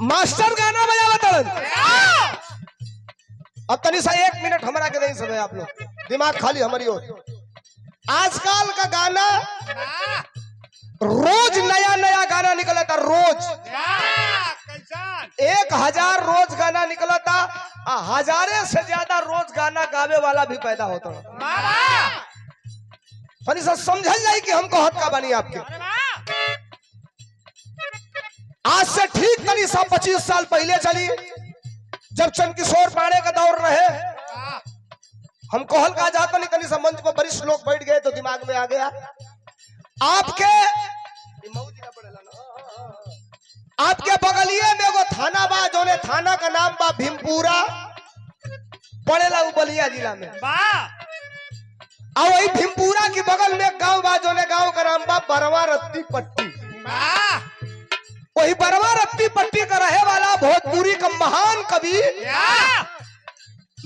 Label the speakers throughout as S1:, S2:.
S1: Master गाना बजावत। अब तनी सा 1 मिनट हमारा के नहीं समय, आप लोग दिमाग खाली हमारी ओर। आजकल का गाना रोज नया नया गाना निकला था, रोज 1000 रोज गाना निकला था, 1000 से ज्यादा रोज गाना गावे वाला भी पैदा होता। तनी सा समझल जाए कि हमको हद का बनी आपके। आज से ठीक तनी सा 25 साल पहले चली, जब चंदकिशोर पांडे का दौर रहे। हम कहल कहा जाता नहीं, तनी सा मंच पर वरिष्ठ लोग बैठ गए तो दिमाग में आ गया। आपके बगलिए में एगो थाना बा, जोने थाना का नाम बा भीमपुरा, पड़ेला बलिया जिला में। और वही भीमपुरा के बगल में गांव बा, जोने गांव का नाम बा बरवा रत्ती पट्टी। वही बरवा रत्ती पट्टी का रहे वाला भोजपुरी का महान कवि,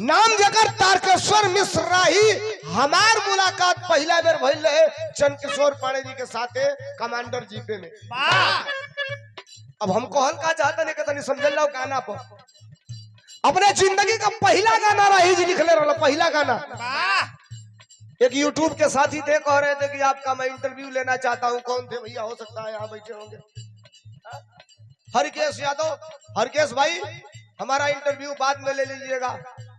S1: नाम जगर तारकेश्वर मिश्र राही। हमार मुलाकात पहला बेर भइल रहे चंदकिशोर पांडे जी के साथे कमांडर जीपे में। अब हम कहल का चाहता नहीं, कहता नहीं समझल लो गाना पर। अपने जिंदगी का पहला गाना राही जी लिखले रहा, पहला गाना। एक यूट्यूब के साथी थे, कह रहे थे कि आपका मैं इंटरव्यू लेना चाहता हूं। कौन थे भैया? हो सकता है यहाँ बैठे होंगे। हरकेश यादव। हरकेश भाई, हमारा इंटरव्यू बाद में ले लीजिएगा,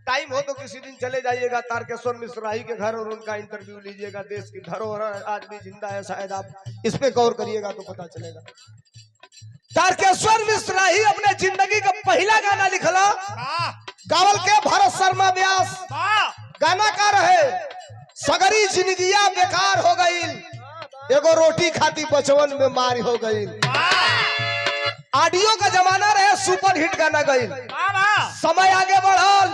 S1: टाइम हो तो किसी दिन चले जाइएगा तारकेश्वर मिश्र राही के घर और उनका इंटरव्यू लीजिएगा। देश की धरोहर आज भी जिंदा है, शायद आप इस पे गौर करिएगा तो पता चलेगा। तारकेश्वर मिश्र राही अपने जिंदगी का पहला गाना लिखला, गावल के भरत शर्मा व्यास। गाना का रहे, सगरी जिंदगिया बेकार हो गई, एगो रोटी खाती बचवन में मार हो गई। ऑडियो का जमाना रहे, सुपर हिट गाना गई। समय आगे बढ़ल,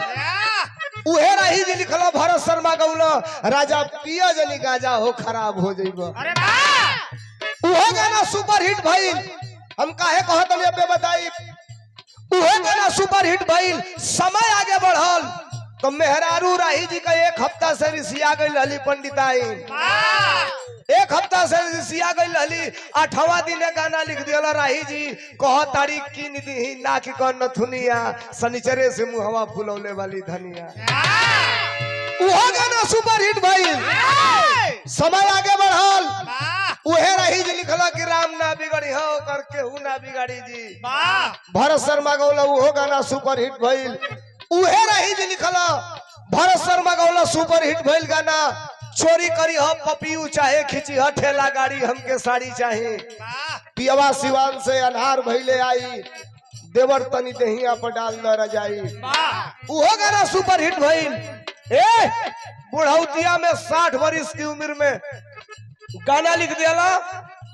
S1: उहे राही जी लिखला, भरत शर्मा गौला, राजा पिया जनी गाजा हो खराब हो जाइबो। उहे गाना सुपर हिट भइल। हम काहे कहत हनी अबे बताई, उहे गाना सुपर हिट भइल। समय आगे बढ़ल तो मेहरारू राही जी का 1 हफ्ता से रिसिया गई हली पंडिताई। 1 हफ्ता से रिसिया गई हली। 8वां दिन गाना लिख दिया राही जी, कह तारीख की निधि नाक कर नथुनिया, सनिचरे से मुहवा फुलौले वाली धनिया। वो गाना सुपर हिट भइल। समय आगे बढ़ल, उहे राही जी लिखला कि राम ना बिगड़ी हो करके हूं ना बिगाड़ी जी। भरत शर्मा गौला, वो गाना सुपर हिट भइल। उहे राही जी लिखला, भरत शर्मा गौला, सुपर हिट भइल गाना, चोरी करी हो पपियू चाहे खिंची हो ठेला गाड़ी, हमके साड़ी चाहे। पियवा सिवान से अनहार भइले आई, देवर तनी दहिया पर डाल न रजाई। उहो गाना सुपर हिट भइल। बुढ़ौतिया में 60 वर्ष की उम्र में गाना लिख दिया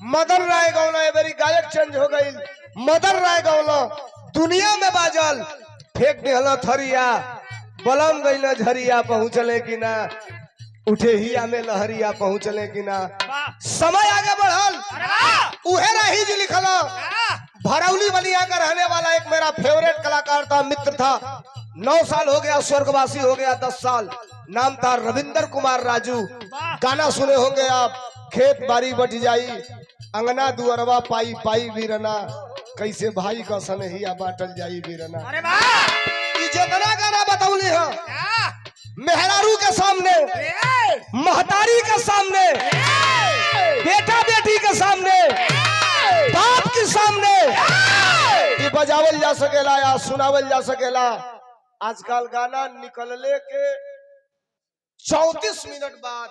S1: मदन राय गौला। मेरी गायक चेंज हो गई, मदन राय गौला दुनिया में बाजल। फेंक दिहला थरिया, बलम गई झरिया, पहुंचले कि ना, उठे हिया में लहरिया, पहुंचले कि ना। समय आगे बढ़ल, उहे राही जी लिखला, भरौली बलिया का रहने वाला एक मेरा फेवरेट कलाकार था, मित्र था। 9 साल हो गया, स्वर्गवासी हो गया। 10 साल, नाम था रविंदर कुमार राजू। गाना सुने होंगे आप, खेत बारी बट जाई, अंगना दुअरवा पाई पाई बीरना, कैसे भाई का सनहिया बाटल जाई बीरना। जितना गाना बतौली है, मेहरारू के सामने, महतारी के सामने, बेटा बेटी के सामने, बाप के सामने ये बजावल जा सकेला या सुनावल जा सकेला। आजकल गाना निकलने के 34 मिनट बाद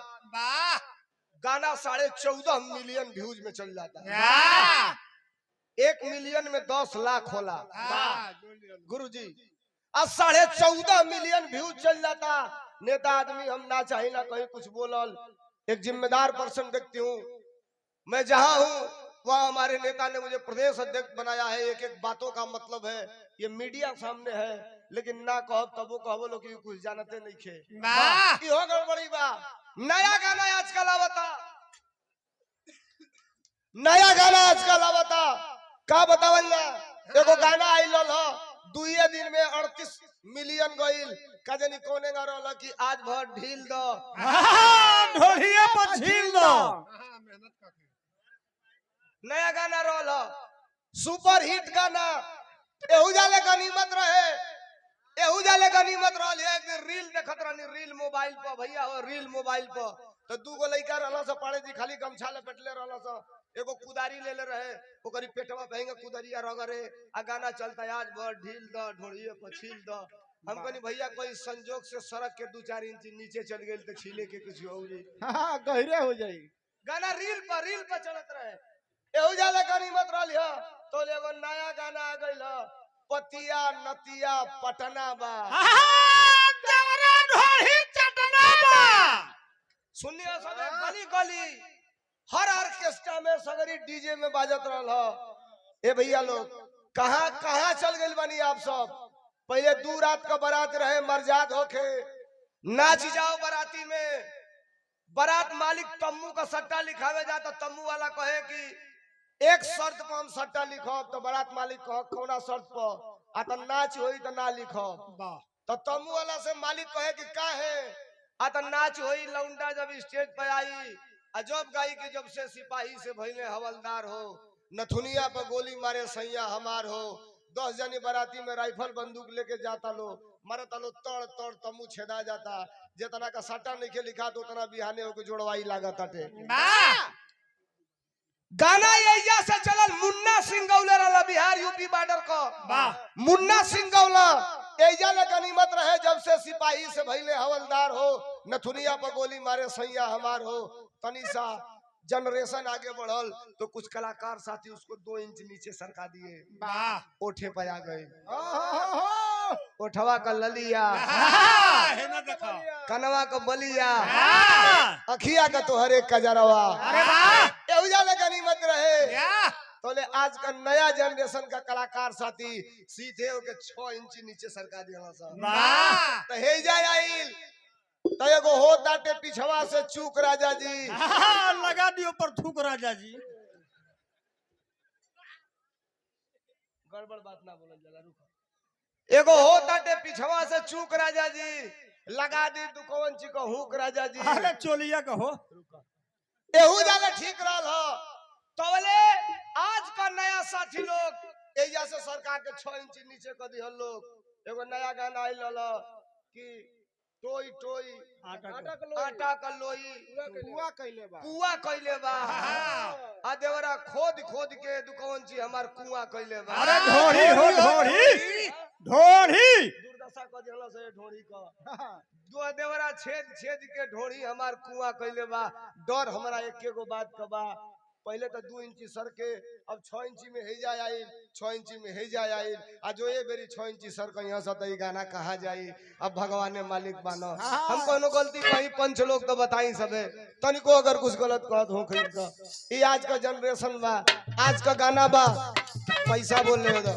S1: गाना 14.5 मिलियन व्यूज में चल जाता है। 1 मिलियन में 10 लाख होला गुरुजी, आज 14.5 मिलियन व्यूज चल जाता। नेता आदमी हम ना चाहिए ना कहीं कुछ बोलल, एक जिम्मेदार पर्सन व्यक्ति हूँ मैं। जहाँ हूँ वहाँ हमारे नेता ने मुझे प्रदेश अध्यक्ष बनाया है। एक एक बातों का मतलब है, ये मीडिया सामने है, लेकिन ना कहो तबो कहो लोग कुछ जानते नहीं खे। हो गड़बड़ी बा। नया गाना आजकल आवता, नया गाना आजकल आवता, का बतावल ना। एगो गाना आइल हो, 2 दिन में 38 मिलियन गईल। का जानी कोने गा रहल कि आज भर ढील दो,
S2: ढोलिया पर झील दो।
S1: नया गाना रहल, सुपर हिट गाना। एहू जाले गनीमत रहे, एहू जाले गनीमत रहल। एक दिन रील देखत रहनी, रील मोबाइल पर भैया हो, रील मोबाइल पर। तो दूगो लइका रहल से पड़े जी, खाली गमछा लपेटले रहल से। एगो कुदारी ले ले रहे, ओकरी पेटवा भएंगे कुदरिया रगरे, आ गाना चलता आज भर ढील द ढोड़िए पछील द। हम कहनी भैया कोई संजोग से सड़क के 2-4 इंच नीचे चल गई तो छीले के कुछ हो जाई,
S2: हाँ गहरे हो जाई।
S1: गाना रील पर चलत रहे। एहू जाले गनीमत रहल ह। तो एगो नया गाना आ गइल ह, पतिया नतिया पटना बा।
S2: देवरा ढोही चटना बा।
S1: सुनिए सब गली गली हर ऑर्केस्ट्रा में सगरी डीजे में बाजत रहल ह। ए भैया लोग कहाँ कहाँ चल गइल बानी आप सब। पहले 2 रात का बारात रहे, मर्जाद होके नाच जाओ बाराती में। बारात मालिक तम्मू का सट्टा लिखावे जाता, तम्मू वाला कहे कि एक शर्त पर हम सट्टा लिखब, तो बारात मालिक कह कौना शर्त पर, आ तो नाच होई तो ना लिखब। तो तम्मू वाला से मालिक कहे कि का है, आ तो नाच होई, लौंडा जब स्टेज पे आई, अजब गाई कि जब से सिपाही से भइले हवलदार हो, नथुनिया पर गोली मारे सैया हमार हो। 10 जनी बाराती में राइफल बंदूक लेके जाता लो, मरता लो, तड़ तड़ तम्मू छेदा जाता। जितना का सट्टा नहीं के लिखा तो उतना बिहाने होके जोड़वाई लागत अटे। गाना यही से चलल, मुन्ना सिंह गौले रहला बिहार यूपी बॉर्डर को। मुन्ना सिंह गौला एजा ले गनीमत रहे, जब से सिपाही से भइले हवलदार हो, नथुनिया पर गोली मारे सैया हमार हो। तनिसा जनरेशन आगे बढ़ल तो कुछ कलाकार साथी उसको 2 इंच नीचे सरका दिए, ओठे पे आ गए। ओठवा का ललिया, कनवा का बलिया, अखिया का तोहरे कजरवा। एहुजा ले गनीमत रहे। तो ले आज का नया जनरेशन का कलाकार साथी सीधे होके 6 इंच नीचे सरका दिया सा। तो हेजा आइल तो एगो हो ताटे पिछवा से चूक राजा जी,
S2: लगा दियो पर थूक राजा जी।
S1: गड़बड़ बात ना बोलल जाला, रुको। एगो हो ताटे पिछवा से चूक राजा जी, लगा दी दुकवन ची को हुक राजा जी।
S2: अरे चोलिया कहो,
S1: एहू जाले ठीक रहल हो। तोले आज का नया साथी लोग एजा से सरकार के 6 इंच नीचे कर दिहल लोग। एगो नया गाना आइल ल कि टोई टोई आटा का लोई
S2: कुआ कइले बा,
S1: कुआ कइले बा। आ देवरा खोद खोद के दुकवन ची हमार कुआ कइले बा।
S2: अरे ढोरी हो ढोरी, ढोरी
S1: दुर्दशा क दिहल से ढोरी का। दो देवरा छेद छेद के ढोरी हमार कुआ कइले बा। डर हमरा एके गो बात का बा, पहले तो 2 इंची सर के, अब 6 इंची में हेजा आई, 6 इंची में हेजा आई। आ जो ये बेरी 6 इंची सर का यहाँ से गाना कहा जाई। अब भगवान ने मालिक बानो, हम कोनो गलती कहीं पंच लोग तो बताई सबे, तनिको अगर कुछ गलत कहत हो खरीद का। ये आज का जनरेशन बा, आज का गाना बा, पैसा बोल ले दो।